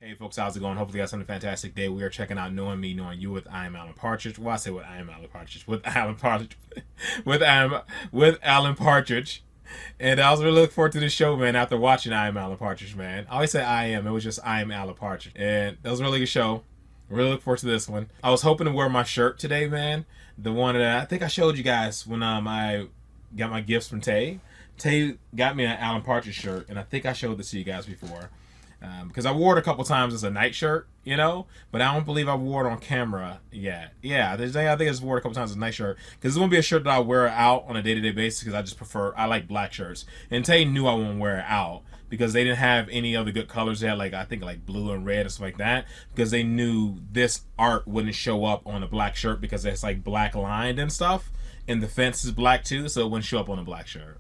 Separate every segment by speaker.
Speaker 1: Hey folks, how's it going? Hopefully you guys having a fantastic day. We are checking out Knowing Me, Knowing You with I Am Alan Partridge. Well, I say with I Am Alan Partridge. With Alan Partridge. with Alan Partridge. And I was really looking forward to this show, man, after watching I Am Alan Partridge, man. I always say I am. It was just I Am Alan Partridge. And that was a really good show. Really look forward to this one. I was hoping to wear my shirt today, man. The one that I think I showed you guys when I got my gifts from Tay. Tay got me an Alan Partridge shirt, and I think I showed this to you guys before. Because I wore it a couple times as a night shirt, but I don't believe I wore it on camera yet. Yeah, I think I just wore it a couple times as a night shirt. Because it's going to be a shirt that I wear out on a day-to-day basis because I like black shirts. And Tay knew I wouldn't wear it out because they didn't have any other good colors. They had I think blue and red and stuff like that. Because they knew this art wouldn't show up on a black shirt because it's black lined and stuff. And the fence is black too, so it wouldn't show up on a black shirt.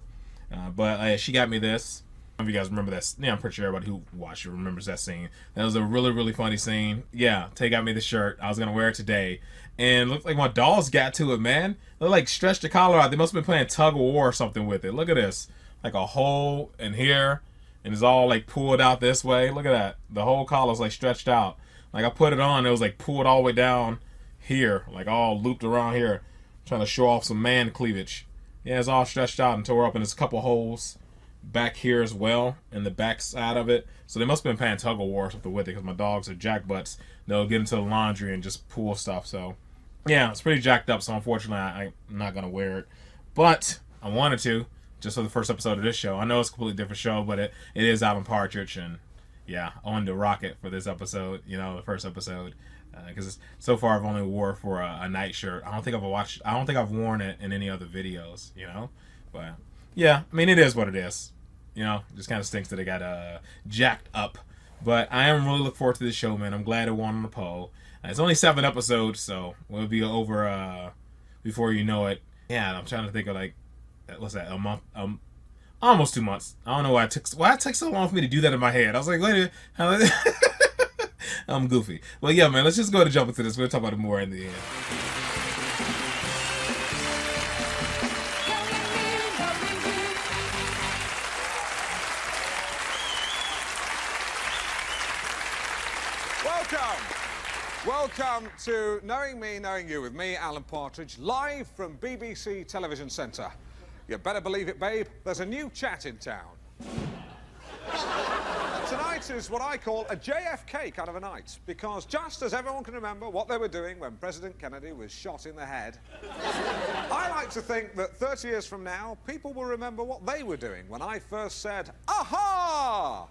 Speaker 1: But she got me this. If you guys remember that, I'm pretty sure everybody who watched it remembers that scene. That was a really, really funny scene. Yeah, Tay got me the shirt. I was gonna wear it today, and it looked like my dolls got to it, man. They stretched the collar out. They must have been playing tug of war or something with it. Look at this, a hole in here, and it's all pulled out this way. Look at that. The whole collar's stretched out. I put it on, it was pulled all the way down here, all looped around here, trying to show off some man cleavage. Yeah, it's all stretched out and tore up, and there's a couple holes back here as well in the back side of it, so they must have been playing tug of war or something with it because my dogs are jackbutts. They'll get into the laundry and just pull stuff. So yeah, it's pretty jacked up, so unfortunately I'm not gonna wear it, but I wanted to just for the first episode of this show. I know it's a completely different show, but it is Alan Partridge, and yeah, I wanted to rock it for this episode, the first episode, because so far I've only wore it for a night shirt. I don't think I've worn it in any other videos, but yeah, I mean, it is what it is. Just kind of stinks that it got jacked up. But I am really looking forward to this show, man. I'm glad it won on the poll. It's only 7 episodes, so we'll be over before you know it. Yeah, I'm trying to think of what's that, a month? Almost 2 months. I don't know why it took so long for me to do that in my head. I was like, wait a minute. I'm goofy. Well, yeah, man, let's just go to jump into this. We'll talk about it more in the end.
Speaker 2: Welcome to Knowing Me, Knowing You with me, Alan Partridge, live from BBC Television Centre. You better believe it, babe, there's a new chat in town. Tonight is what I call a JFK kind of a night, because just as everyone can remember what they were doing when President Kennedy was shot in the head, I like to think that 30 years from now, people will remember what they were doing when I first said, "Aha!"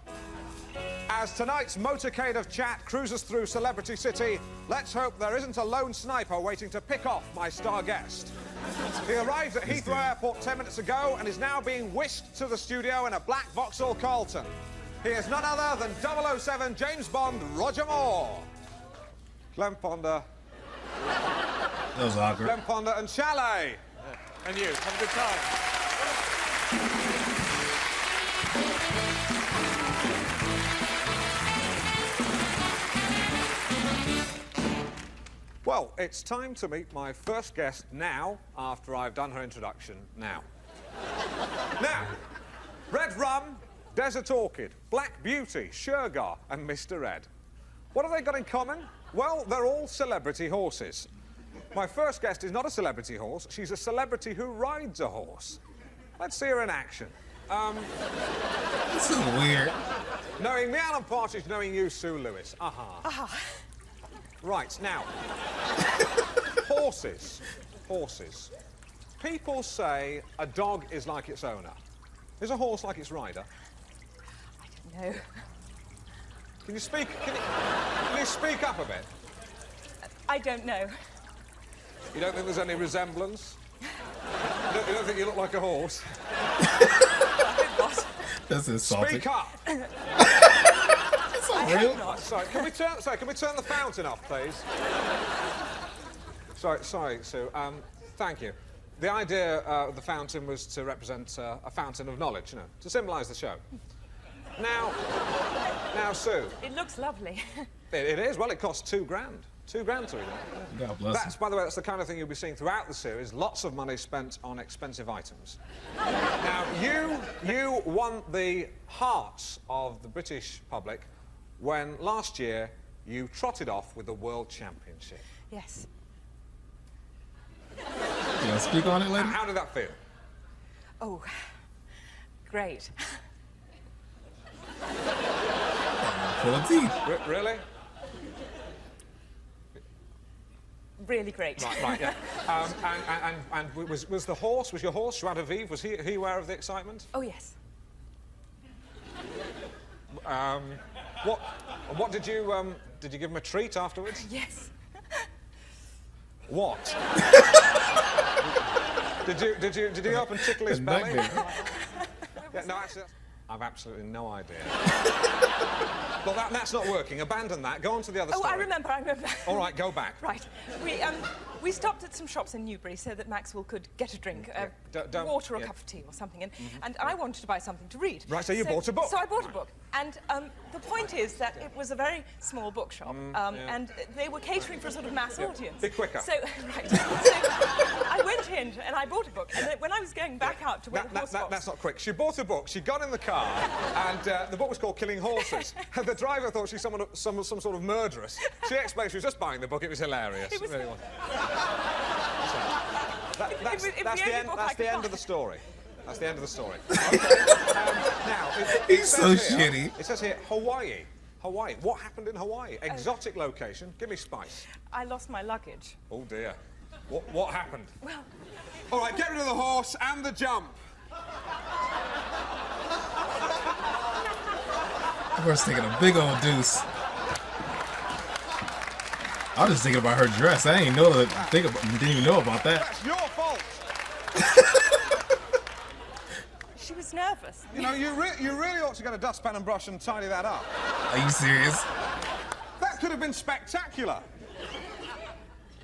Speaker 2: As tonight's motorcade of chat cruises through Celebrity City, let's hope there isn't a lone sniper waiting to pick off my star guest. He arrived at Heathrow Airport 10 minutes ago and is now being whisked to the studio in a black Vauxhall Carlton. He is none other than 007 James Bond Roger Moore. Glenn Fonda.
Speaker 1: That was awkward.
Speaker 2: Glenn Fonda and Chalet.
Speaker 3: And you, have a good time.
Speaker 2: Well, it's time to meet my first guest now, after I've done her introduction now. Now, Red Rum, Desert Orchid, Black Beauty, Shergar and Mr. Ed. What have they got in common? Well, they're all celebrity horses. My first guest is not a celebrity horse, she's a celebrity who rides a horse. Let's see her in action.
Speaker 1: This is weird.
Speaker 2: Knowing me, Alan Partridge, knowing you, Sue Lewis. Right, now, horses. People say a dog is like its owner. Is a horse like its rider?
Speaker 4: I don't know.
Speaker 2: Can you speak up a bit?
Speaker 4: I don't know.
Speaker 2: You don't think there's any resemblance? You don't think you look like a horse?
Speaker 4: What?
Speaker 1: That's insulting.
Speaker 2: Speak up!
Speaker 4: I hope not.
Speaker 2: Sorry, can we turn the fountain off, please? Sorry, Sue. Thank you. The idea of the fountain was to represent a fountain of knowledge, to symbolise the show. Now, Sue.
Speaker 4: It looks lovely.
Speaker 2: It is. Well, it costs £2 grand. £2 grand to read it.
Speaker 1: God bless
Speaker 2: That's,
Speaker 1: him.
Speaker 2: by the way, that's the kind of thing you'll be seeing throughout the series. Lots of money spent on expensive items. Now, you won the hearts of the British public when last year you trotted off with the World Championship.
Speaker 4: Yes.
Speaker 1: You want to speak on it later?
Speaker 2: How did that feel?
Speaker 4: Oh, great.
Speaker 1: Full of teeth.
Speaker 2: Really?
Speaker 4: Really great.
Speaker 2: Right, yeah. And was the horse, was your horse, Joie de Vivre, was he aware of the excitement?
Speaker 4: Oh, yes.
Speaker 2: What did you give him a treat afterwards?
Speaker 4: Yes.
Speaker 2: What? did you up and tickle his belly? Yeah, no, actually, I've absolutely no idea. Well, that's not working. Abandon that. Go on to the other
Speaker 4: Oh,
Speaker 2: story.
Speaker 4: I remember.
Speaker 2: All right, go back.
Speaker 4: Right. We stopped at some shops in Newbury so that Maxwell could get a drink,
Speaker 2: Don't-
Speaker 4: water or
Speaker 2: yeah.
Speaker 4: a cup of tea or something, and I wanted to buy something to read.
Speaker 2: Right, so you bought a book.
Speaker 4: So I bought a book. And the point is that it was a very small bookshop, and they were catering for a sort of mass audience.
Speaker 2: Be quicker.
Speaker 4: So, right. So I went in and I bought a book, and then when I was going back out to where the horse was...
Speaker 2: That's not quick. She bought a book, she got in the car, and the book was called Killing Horses. And the driver thought she was some sort of murderess. She explained she was just buying the book. It was hilarious.
Speaker 4: It was...
Speaker 2: really was.
Speaker 4: It was the
Speaker 2: That's
Speaker 4: only
Speaker 2: the end.
Speaker 4: book I
Speaker 2: That's
Speaker 4: could
Speaker 2: the end
Speaker 4: find.
Speaker 2: of the story. That's the end of the story. Okay. Now,
Speaker 1: He's so
Speaker 2: says here-
Speaker 1: shitty.
Speaker 2: It says here, Hawaii. Hawaii. What happened in Hawaii? Exotic location. Give me spice.
Speaker 4: I lost my luggage.
Speaker 2: Oh dear. What happened?
Speaker 4: Well,
Speaker 2: All right, get rid of the horse and the jump.
Speaker 1: I was taking a big old deuce. I was just thinking about her dress. I didn't even know about that.
Speaker 2: That's your fault.
Speaker 4: she was nervous.
Speaker 2: You know, you really ought to get a dustpan and brush and tidy that up.
Speaker 1: Are you serious?
Speaker 2: That could have been spectacular.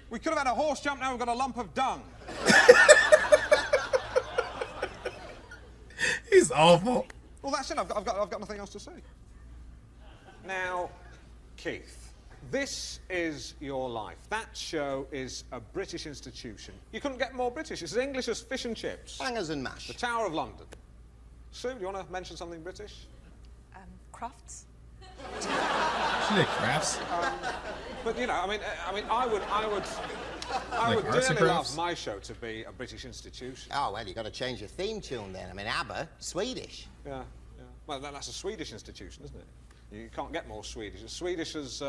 Speaker 2: We could have had a horse jump, now we've got a lump of dung.
Speaker 1: He's awful.
Speaker 2: Well, that's it. I've got nothing else to say. Now, Keith, this is your life. That show is a British institution. You couldn't get more British. It's as English as fish and chips.
Speaker 5: Bangers and mash.
Speaker 2: The Tower of London. Sue, do you want to mention something British?
Speaker 4: Crafts?
Speaker 1: She did crafts.
Speaker 2: But you know, I would
Speaker 1: Like arts and
Speaker 2: dearly love
Speaker 1: crafts?
Speaker 2: my show to be a British institution.
Speaker 5: Oh, well, you've got to change your theme tune then. I mean, ABBA, Swedish.
Speaker 2: Yeah. Well, that's a Swedish institution, isn't it? You can't get more Swedish. As Swedish as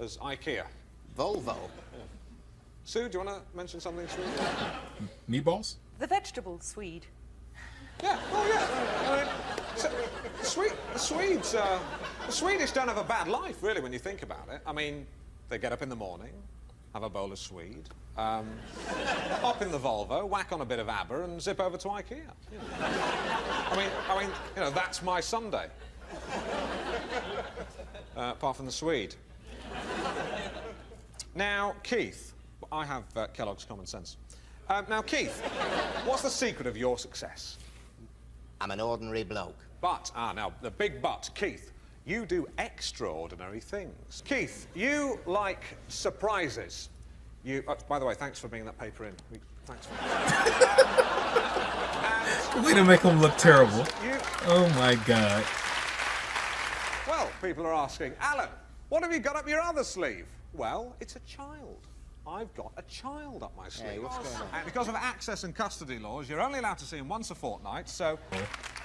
Speaker 2: IKEA.
Speaker 5: Volvo.
Speaker 2: Sue, do you want to mention something Swedish?
Speaker 1: Meatballs?
Speaker 4: The vegetable Swede.
Speaker 2: Yeah. Oh, yeah. I mean, the Swedish don't have a bad life, really, when you think about it. I mean, they get up in the morning, have a bowl of Swede, hop in the Volvo, whack on a bit of ABBA, and zip over to IKEA. You know. I mean, you know, that's my Sunday. Apart from the Swede. Now, Keith, I have Kellogg's Common Sense. Now, Keith, what's the secret of your success?
Speaker 5: I'm an ordinary bloke.
Speaker 2: But, now, the big but, Keith, you do extraordinary things. Keith, you like surprises. By the way, thanks for bringing that paper in. Thanks for
Speaker 1: Way to make him look terrible.
Speaker 2: you.
Speaker 1: Oh my god.
Speaker 2: Well, people are asking, Alan, what have you got up your other sleeve? Well, it's a child. I've got a child up my sleeve.
Speaker 5: Hey, what's going on?
Speaker 2: And because of access and custody laws, you're only allowed to see him once a fortnight, so...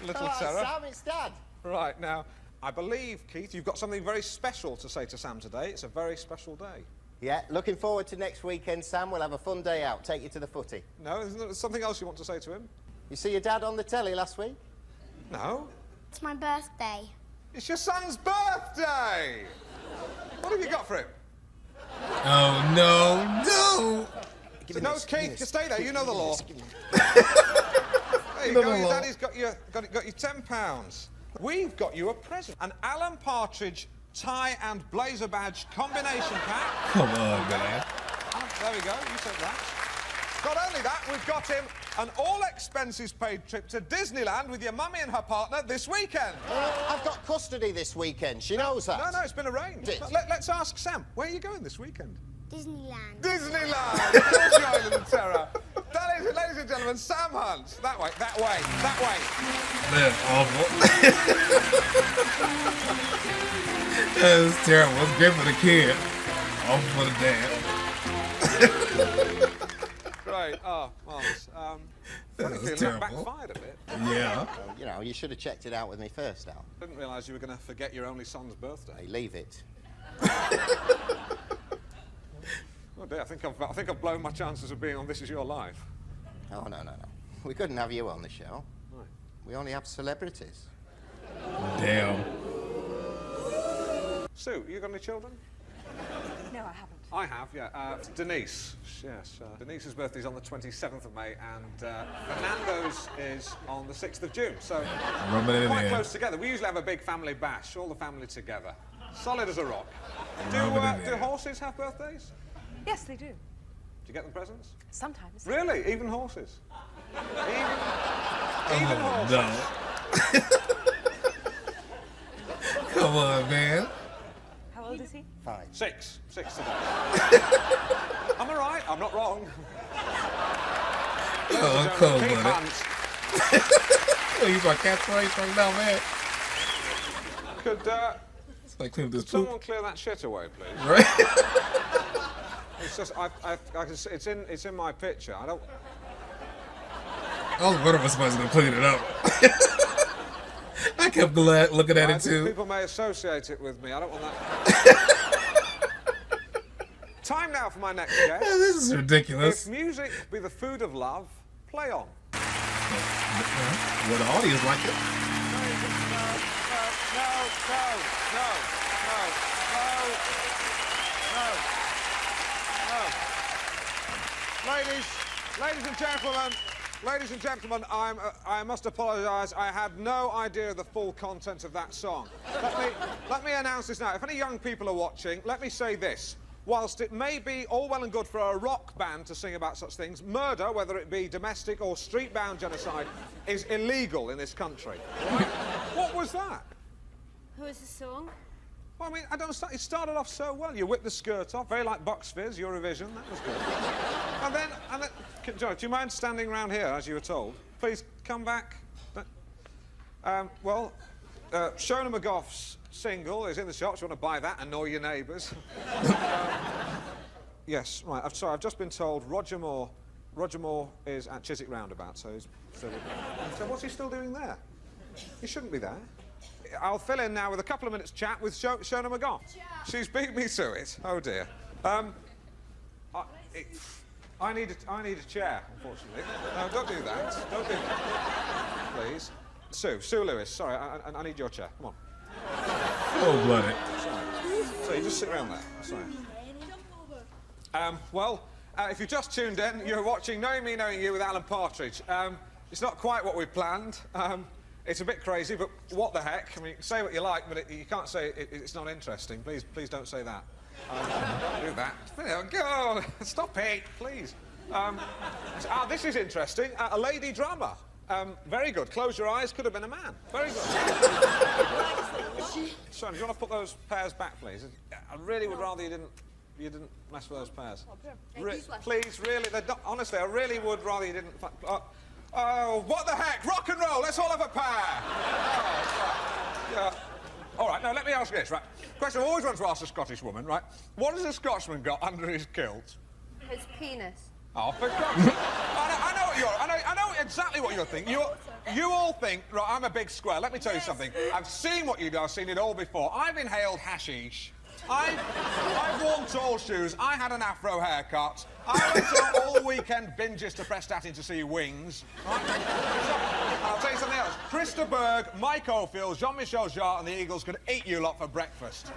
Speaker 2: Little Sarah.
Speaker 5: Sam, it's Dad.
Speaker 2: Right, now, I believe, Keith, you've got something very special to say to Sam today. It's a very special day.
Speaker 5: Yeah, looking forward to next weekend, Sam. We'll have a fun day out. Take you to the footy.
Speaker 2: No, isn't there something else you want to say to him?
Speaker 5: You see your dad on the telly last week?
Speaker 2: No?
Speaker 6: It's my birthday.
Speaker 2: It's your son's birthday! What have you got for him?
Speaker 1: Oh no, no!
Speaker 2: No, Keith, you stay there, you know the law. There you
Speaker 1: Know
Speaker 2: go,
Speaker 1: the
Speaker 2: your
Speaker 1: law.
Speaker 2: daddy's got you £10. We've got you a present. An Alan Partridge tie and blazer badge combination pack.
Speaker 1: Come on, man.
Speaker 2: There we go, you take that. Not only that, we've got him an all-expenses-paid trip to Disneyland with your mummy and her partner this weekend.
Speaker 5: I've got custody this weekend. She knows that.
Speaker 2: No, it's been arranged.
Speaker 5: It?
Speaker 2: Let's ask Sam, where are you going this weekend?
Speaker 6: Disneyland.
Speaker 2: Disneyland! Of course you are, little terror. Ladies and gentlemen, Sam Hunt. That way.
Speaker 1: Man, awful. That's terrible. It's great for the kid. Awful for the dad.
Speaker 2: Great. Oh, marvellous. Funny
Speaker 1: That's
Speaker 2: feeling, that
Speaker 1: terrible.
Speaker 2: backfired a bit.
Speaker 1: Yeah.
Speaker 5: You know, you should have checked it out with me first, Al.
Speaker 2: Didn't realise you were going to forget your only son's birthday.
Speaker 5: Hey, leave it.
Speaker 2: Oh dear, I think I've blown my chances of being on This Is Your Life.
Speaker 5: Oh, no, no, no. We couldn't have you on the show.
Speaker 2: Right.
Speaker 5: We only have celebrities.
Speaker 1: Damn.
Speaker 2: Sue, you got any children?
Speaker 4: No, I haven't.
Speaker 2: I have, yeah. Denise. Yes. Denise's birthday's on the 27th of May, and Fernando's is on the 6th of June. So
Speaker 1: Rubbing it in
Speaker 2: quite
Speaker 1: there.
Speaker 2: close together. We usually have a big family bash, all the family together. Solid as a rock.
Speaker 1: Rubbing it in
Speaker 2: Do
Speaker 1: there.
Speaker 2: horses have birthdays?
Speaker 4: Yes, they do.
Speaker 2: Do you get them presents?
Speaker 4: Sometimes.
Speaker 2: Really? Even horses? Even horses?
Speaker 1: No. Come on, man.
Speaker 4: How old is he?
Speaker 5: 5.
Speaker 2: Six today. I'm all right. I'm not wrong.
Speaker 1: Oh, I'm cold
Speaker 2: Keep
Speaker 1: with it.
Speaker 2: hands.
Speaker 1: Oh, you got catchphrase right now, man.
Speaker 2: Could
Speaker 1: It's like clean this poop.
Speaker 2: someone clear that shit away, please?
Speaker 1: Right?
Speaker 2: It's just I can see, it's in my picture. I don't.
Speaker 1: Oh, one of us was gonna clean it up. I kept looking at
Speaker 2: I
Speaker 1: it
Speaker 2: think
Speaker 1: too.
Speaker 2: people may associate it with me. I don't want that. Time now for my next guest.
Speaker 1: This is
Speaker 2: If
Speaker 1: ridiculous.
Speaker 2: music be the food of love, play on.
Speaker 1: Well, the audience like it.
Speaker 2: Ladies and gentlemen, I must apologise. I had no idea of the full content of that song. Let me announce this now. If any young people are watching, let me say this. Whilst it may be all well and good for a rock band to sing about such things, murder, whether it be domestic or street-bound genocide, is illegal in this country. Right? What was that?
Speaker 6: Who is the song?
Speaker 2: Well, I mean, I don't understand. It started off so well. You whipped the skirt off, very like Bucks Fizz, Eurovision. That was good. and then, Joe, do you mind standing around here as you were told? Please come back. Shona McGough's single is in the shops. You want to buy that? Annoy your neighbours. Yes, right. I'm sorry. I've just been told Roger Moore is at Chiswick Roundabout. So what's he still doing there? He shouldn't be there. I'll fill in now with a couple of minutes chat with Shona McGough. She's beat me to it. Oh dear. I need a chair, unfortunately. No, don't do that. Don't do that. Please. Sue Lewis. Sorry, I need your chair. Come on.
Speaker 1: Cold-blooded.
Speaker 2: Sorry. So you just sit around there. Sorry. If you've just tuned in, you're watching Knowing Me, Knowing You with Alan Partridge. It's not quite what we planned. It's a bit crazy, but what the heck? I mean, say what you like, but you can't say it's not interesting. Please don't say that. Don't do that. There we go. Stop it, please. This is interesting. A lady drummer. Very good. Close your eyes. Could have been a man. Very good. Son, do you want to put those pears back, please? I really would rather you didn't mess with those pears. Please, really. Honestly, I really would rather you didn't. Oh, what the heck? Rock and roll. Let's all have a pear. Yeah. All right, now let me ask you this, right? Question I always want to ask a Scottish woman, right? What has a Scotsman got under his kilt?
Speaker 6: His penis.
Speaker 2: Oh, for God's sake. I know exactly what you're thinking. You all think, right, I'm a big square. Let me tell you something. I've seen what you do. I've seen it all before. I've inhaled hashish. I've worn tall shoes. I had an afro haircut. I went out all weekend binges to Prestatyn to see Wings. Right? I'll tell you something else. Krista Berg, Mike Oldfield, Jean-Michel Jarre and the Eagles could eat you lot for breakfast.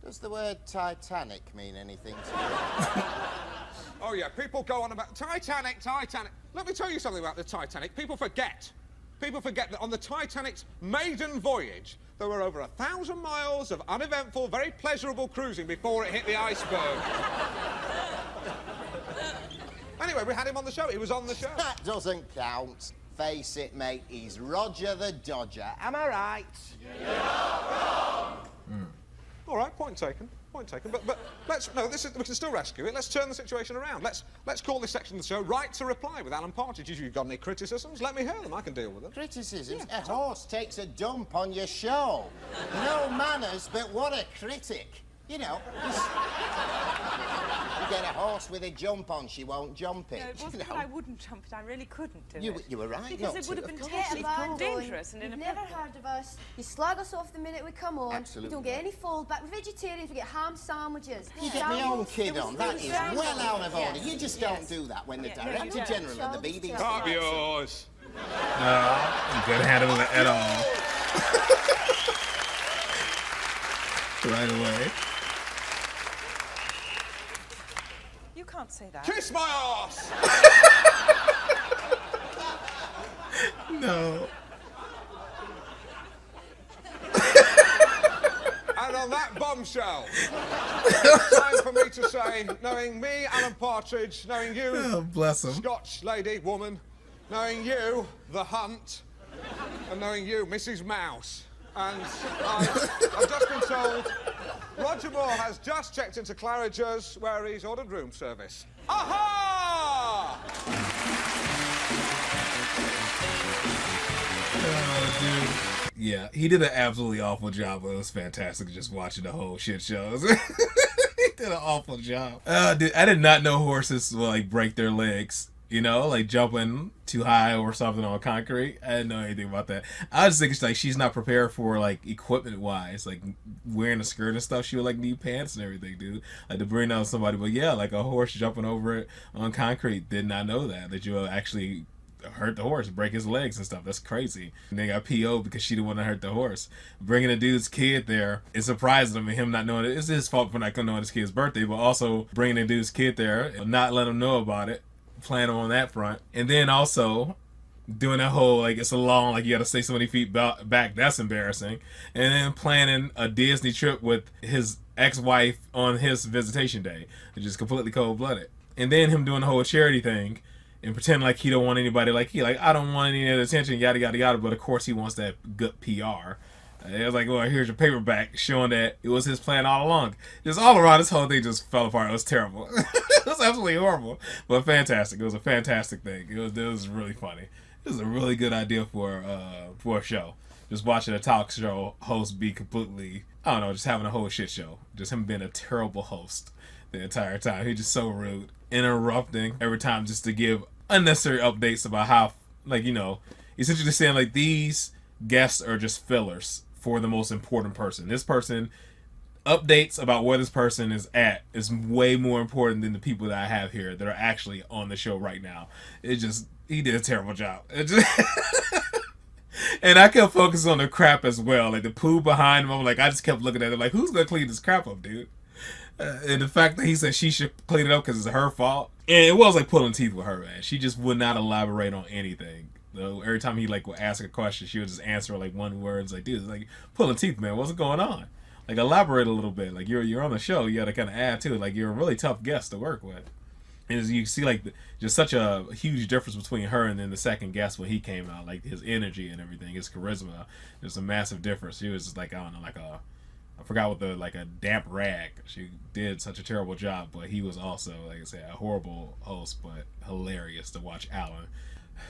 Speaker 5: Does the word Titanic mean anything to you?
Speaker 2: Oh, yeah, people go on about Titanic. Let me tell you something about the Titanic. People forget that on the Titanic's maiden voyage, there were over 1,000 miles of uneventful, very pleasurable cruising before it hit the iceberg. Anyway, we had him on the show. He was on the show.
Speaker 5: That doesn't count. Face it, mate, he's Roger the Dodger. Am I right?
Speaker 2: All right, point taken. Point taken. But let's no. We can still rescue it. Let's turn the situation around. Let's call this section of the show "Right to Reply" with Alan Partridge. If you've got any criticisms, let me hear them. I can deal with them.
Speaker 5: Criticisms? A horse takes a dump on your show. No manners, but what a critic. You know, you get a horse with a jump on, she won't jump it.
Speaker 4: No, it wasn't that I wouldn't jump it. I really couldn't do it.
Speaker 5: You were right
Speaker 4: Because
Speaker 5: not
Speaker 4: it would
Speaker 5: to,
Speaker 4: have been
Speaker 5: of
Speaker 4: totally
Speaker 6: Get a
Speaker 4: dangerous and
Speaker 6: You've
Speaker 4: inappropriate.
Speaker 6: never heard of us. You slag us off the minute we come on.
Speaker 5: Absolutely
Speaker 6: You don't get any fallback. We're vegetarians, we get ham sandwiches.
Speaker 5: You get my own kid
Speaker 6: It was
Speaker 5: on. That is
Speaker 6: very
Speaker 5: well
Speaker 6: nice.
Speaker 5: out of order.
Speaker 6: Yes.
Speaker 5: You just don't do that when the
Speaker 4: Yeah, no, you
Speaker 5: Director
Speaker 4: don't.
Speaker 5: General of the BBC...
Speaker 2: Up yours.
Speaker 1: You couldn't handle it at all. Right away.
Speaker 4: You can't say that.
Speaker 2: Kiss my ass.
Speaker 1: No.
Speaker 2: And on that bombshell, it's time for me to say, knowing me, Alan Partridge, knowing you,
Speaker 1: Oh, bless him.
Speaker 2: Scotch lady, woman, knowing you, The Hunt, and knowing you, Mrs. Mouse. And I've just been told Roger Moore has just checked into Claridge's where he's ordered room service. Aha!
Speaker 1: Oh, dude. Yeah, he did an absolutely awful job. It was fantastic just watching the whole shit shows. He did an awful job. Dude, I did not know horses will like break their legs. You know, like jumping too high or something on concrete. I didn't know anything about that. I was thinking like she's not prepared for like equipment wise, like wearing a skirt and stuff. She would like need pants and everything, dude. Like to bring down somebody. But yeah, like a horse jumping over it on concrete. Did not know that you'll actually hurt the horse, break his legs and stuff. That's crazy. And they got PO'd because she didn't want to hurt the horse. Bringing a dude's kid there, it surprised him and him not knowing it. It's his fault for not knowing his kid's birthday, but also bringing a dude's kid there and not letting him know about it. Plan on that front, and then also doing that whole like it's a long like you got to stay so many feet back. That's embarrassing. And then planning a Disney trip with his ex-wife on his visitation day, which is completely cold-blooded. And then him doing the whole charity thing and pretend like he don't want anybody like I don't want any attention, yada yada yada. But of course he wants that good PR. It was like, well, here's your paperback showing that it was his plan all along. Just all around, this whole thing just fell apart. It was terrible. It was absolutely horrible, but fantastic. It was a fantastic thing. It was really funny. It was a really good idea for a show. Just watching a talk show host be completely, I don't know, just having a whole shit show. Just him being a terrible host the entire time. He's just so rude, interrupting every time just to give unnecessary updates about how, like, you know, essentially saying like these guests are just fillers for the most important person. This person, updates about where this person is at is way more important than the people that I have here that are actually on the show right now. He did a terrible job. And I kept focusing on the crap as well. Like the poo behind him, I just kept looking at it like, who's gonna clean this crap up, dude? And the fact that he said she should clean it up because it's her fault. And it was like pulling teeth with her, man. She just would not elaborate on anything. So every time he like would ask a question, she would just answer like one word. It's like, dude, it's like pulling teeth, man. What's going on? Like elaborate a little bit. Like you're on the show, you gotta kind of add to it. Like you're a really tough guest to work with. And as you see, like just such a huge difference between her and then the second guest when he came out. Like his energy and everything, his charisma. There's a massive difference. She was just like, I don't know, like I forgot what like a damp rag. She did such a terrible job, but he was also, like I said, a horrible host, but hilarious to watch Alan.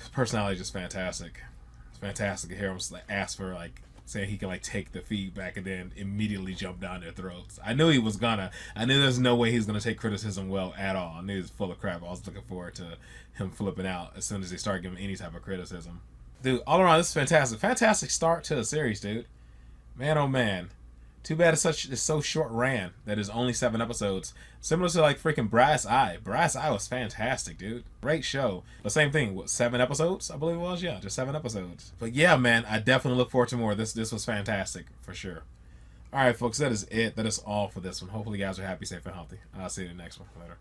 Speaker 1: His personality is just fantastic. It's fantastic to hear him like ask for like saying he can like take the feedback and then immediately jump down their throats. I knew he was gonna. I knew there's no way he's gonna take criticism well at all. I knew he was full of crap. I was looking forward to him flipping out as soon as they start giving any type of criticism. Dude, all around, this is fantastic. Fantastic start to the series, dude. Man, oh man. Too bad it's so short ran that it's only 7 episodes. Similar to like freaking Brass Eye. Brass Eye was fantastic, dude. Great show. The same thing, what, 7 episodes? I believe it was, yeah, just 7 episodes. But yeah, man, I definitely look forward to more. This was fantastic, for sure. Alright, folks, that is it. That is all for this one. Hopefully you guys are happy, safe, and healthy. I'll see you in the next one. Later.